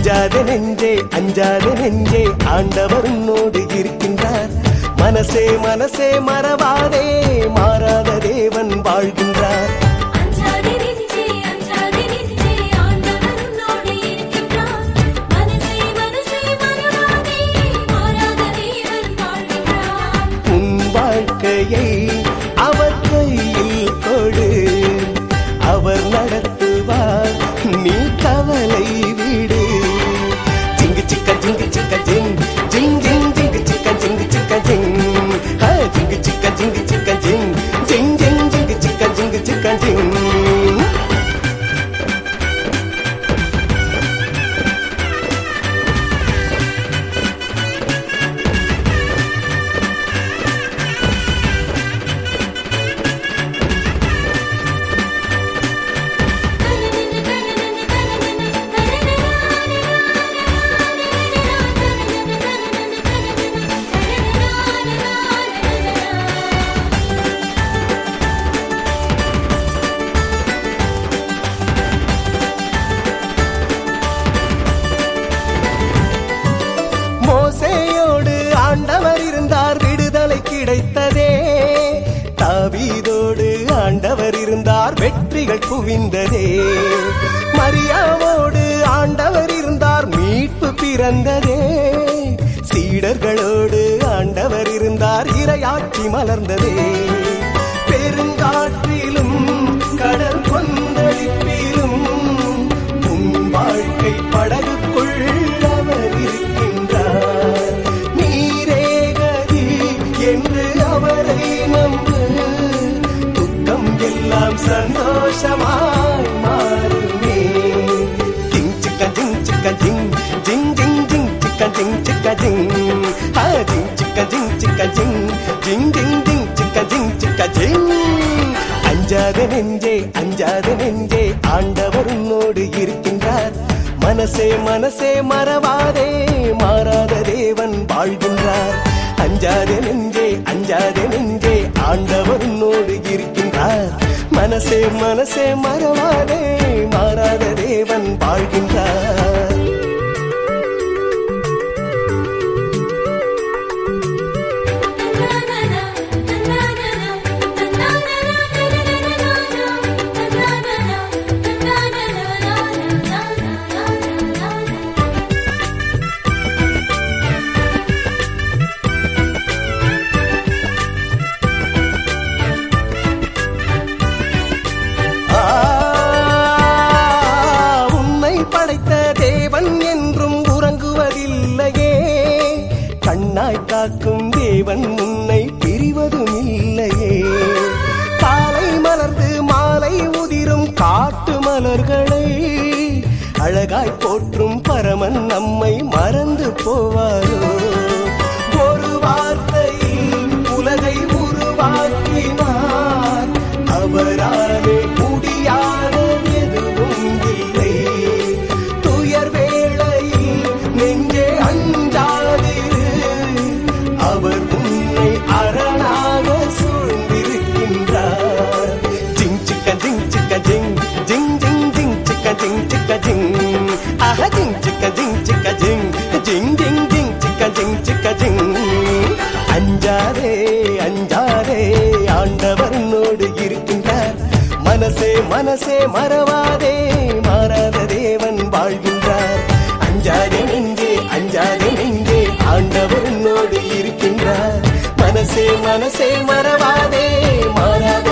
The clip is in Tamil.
அஞ்சாத நெஞ்சே அஞ்சாத நெஞ்சே ஆண்டவர் உன்னோடு இருக்கின்றார். மனசே மனசே மறவாதே மாறாத தேவன் வாழ்கின்றார். உன் வாழ்க்கையை அவர் கையில் கொடு, அவர் நடத்துவார், நீ கவலை விடு. ஜிங்கு சிக்க ஜிங்கு சிக்க ஜிங் ஜிங் ஜிங் ஜிங்கு சிக்க ஜிங்கு சிக்க ஜிங் ஜிங்கு சிக்க ஜிங்கு சிக்க ஜிங் ஜிங் ஜிங் ஜிங்கு சிக்க ஜிங்கு சிக்க ஜிங். மோசேயோடு ஆண்டவர் இருந்தார், விடுதலை கிடைத்ததே. தாவீதோடு ஆண்டவர் இருந்தார், வெற்றிகள் குவிந்ததே. மரியாவோடு ஆண்டவர் இருந்தார், மீட்பு பிறந்ததே. சீடர்களோடு ஆண்டவர் இருந்தார், இறையாட்சி மலர்ந்ததே. பெருங்காற்றிலும் கடல் கொந்தளிப்பிலும் உன் வாழ்க்கை படகுக்குள் அவர் இருக்கின்றார். நீரே கதி என்று அவரை நம்பு, துக்கம் எல்லாம் சந்தோஷமாய் மாறுமே. ஜிங் சிக்க ஜிங் சிக்க ஜிங் ஜிங் ஜிங் ஜிங் சிக்க ஜிங் சிக்க ஜிங் ஜிங் சிக்க ஜிங் சிக்க ஜிங் ஜிங் ஜிங் ஜிங் சிக்க ஜிங் சிக்க ஜிங். அஞ்சாத நெஞ்சே அஞ்சாத நெஞ்சே ஆண்டவர் உன்னோடு இருக்கின்றார். மனசே மனசே மறவாதே மாறாத தேவன் வாழ்கின்றார். அஞ்சாத நெஞ்சே அஞ்சாத நெஞ்சே ஆண்டவர் உன்னோடு இருக்கின்றார். மனசே மனசே மறவாதே மாறாத தேவன் வாழ்கின்றார். படைத்த தேவன் என்றும் உறங்குவதில்லையே, கண்ணாய் காக்கும் தேவன் உன்னை பிரிவதும் இல்லையே. காலை மலர்ந்து மாலை உதிரும் காட்டு மலர்களை அழகாய் போற்றும் பரமன் நம்மை மறந்து போவாரோ. ஒரு வார்த்தையில் உலகை உருவாக்கினார், அவராலே முடியாத எதுவும் இல்லை. துயர் வேளையில் நெஞ்சே அஞ்சாதிரு, அவர் உன்னை அரணாக சூழ்ந்திருக்கின்றார். ஜிங் சிக்க ஜிங் சிக்க ஜிங் ஜிங் ஜிங் ஜிங் சிக்க ஜிங் சிக்க ஜிங் ஆஹா ஜிங் சிக்க ஜிங் சிக்க ஜிங் ஜிங் ஜிங் ஜிங் சிக்க ஜிங் சிக்க ஜிங். அஞ்சாதே அஞ்சாதே ஆண்டவர் உன்னோடு இருக்கின்றார். மனசே மனசே மறவாதே மாறாத தேவன் வாழ்கின்றார். அஞ்சாதே நெஞ்சே அஞ்சாதே நெஞ்சே ஆண்டவர் உன்னோடு இருக்கின்றார். மனசே மனசே மறவாதே மாறாத